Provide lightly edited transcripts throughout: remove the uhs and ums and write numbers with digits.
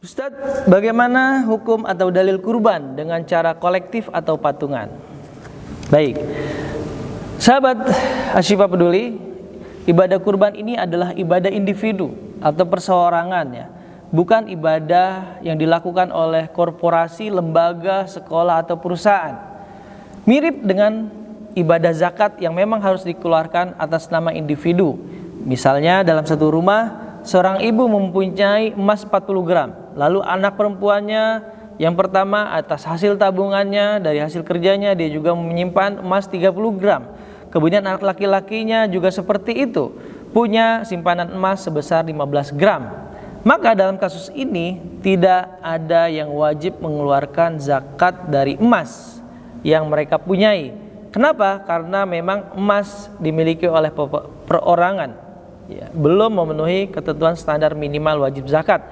Ustadz, bagaimana hukum atau dalil kurban dengan cara kolektif atau patungan? Baik, sahabat Asyifa Peduli, ibadah kurban ini adalah ibadah individu atau perseorangan ya, bukan ibadah yang dilakukan oleh korporasi, lembaga, sekolah atau perusahaan. Mirip dengan ibadah zakat yang memang harus dikeluarkan atas nama individu. Misalnya dalam satu rumah, seorang ibu mempunyai emas 40 gram, lalu anak perempuannya yang pertama atas hasil tabungannya, dari hasil kerjanya dia juga menyimpan emas 30 gram. Kemudian anak laki-lakinya juga seperti itu, punya simpanan emas sebesar 15 gram. Maka dalam kasus ini tidak ada yang wajib mengeluarkan zakat dari emas yang mereka punyai. Kenapa? Karena memang emas dimiliki oleh perorangan, ya, belum memenuhi ketentuan standar minimal wajib zakat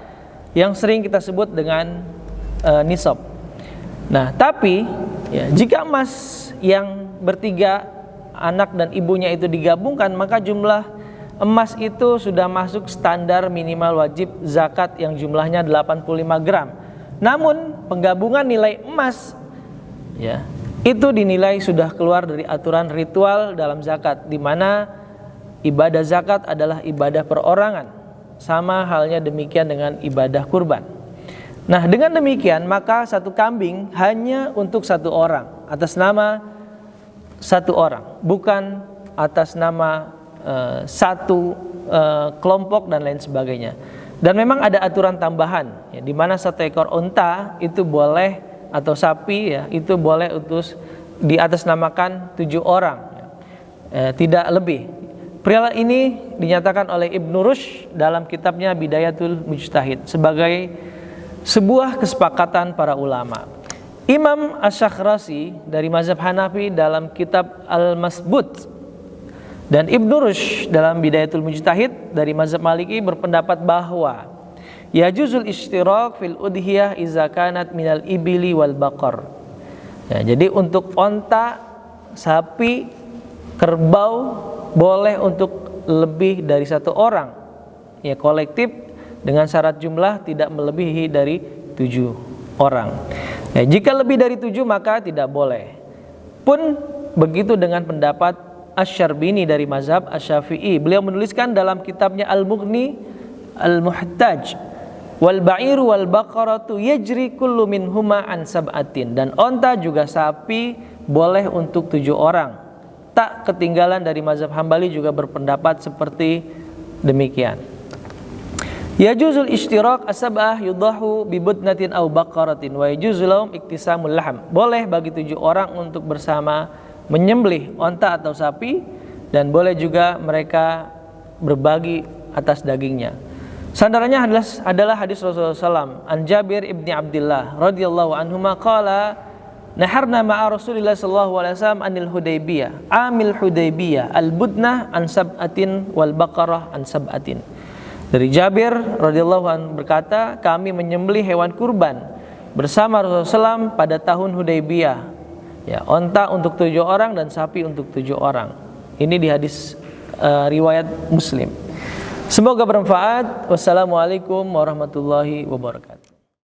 yang sering kita sebut dengan nisab. Nah, tapi ya, jika emas yang bertiga anak dan ibunya itu digabungkan, maka jumlah emas itu sudah masuk standar minimal wajib zakat yang jumlahnya 85 gram. Namun penggabungan nilai emas ya, itu dinilai sudah keluar dari aturan ritual dalam zakat, di mana ibadah zakat adalah ibadah perorangan. Sama halnya demikian dengan ibadah kurban. Nah, dengan demikian maka satu kambing hanya untuk satu orang, atas nama satu orang, bukan atas nama satu kelompok dan lain sebagainya. Dan memang ada aturan tambahan ya, di mana satu ekor unta itu boleh, atau sapi ya, itu boleh utus di atas namakan 7 orang ya, tidak lebih. Perihal ini dinyatakan oleh Ibnu Rushd dalam kitabnya Bidayatul Mujtahid sebagai sebuah kesepakatan para ulama. Imam Asy-Syakrasi dari mazhab Hanafi dalam kitab Al-Masbut dan Ibnu Rushd dalam Bidayatul Mujtahid dari mazhab Maliki berpendapat bahwa yajuzul ishtirak fil udhiyah iza kanat minal ibili wal baqar. Ya, jadi untuk onta, sapi, kerbau boleh untuk lebih dari satu orang ya, kolektif dengan syarat jumlah tidak melebihi dari 7 orang ya. Jika lebih dari 7 maka tidak boleh. Pun begitu dengan pendapat Asy-Syarbini dari mazhab Asy-Syafi'i. Beliau menuliskan dalam kitabnya Al-Mughni Al-Muhtaj, wal ba'iru wal baqaratu yajri kullu minhuma an sab'atin, dan onta juga sapi boleh untuk 7 orang. Tak ketinggalan dari mazhab Hambali juga berpendapat seperti demikian. Yajuzul ishtirak as-sab'ah yudahu bi budnatin aw baqaratin wa yajuzul lahum iktisamul laham. Boleh bagi 7 orang untuk bersama menyembelih onta atau sapi, dan boleh juga mereka berbagi atas dagingnya. Sandarannya adalah hadis Rasulullah SAW an Jabir ibni Abdullah radhiyallahu anhuma qala naharna ma'a Rasulillah sallallahu alaihi wasallam anil Hudaybiyah amil Hudaybiyah al-budnah an sab'atin wal baqarah an sab'atin. Dari Jabir radhiyallahu anhu berkata, kami menyembelih hewan kurban bersama Rasulullah SAW pada tahun Hudaybiyah ya, onta untuk 7 orang dan sapi untuk 7 orang. Ini di hadis riwayat Muslim. Semoga bermanfaat. Wassalamualaikum warahmatullahi wabarakatuh.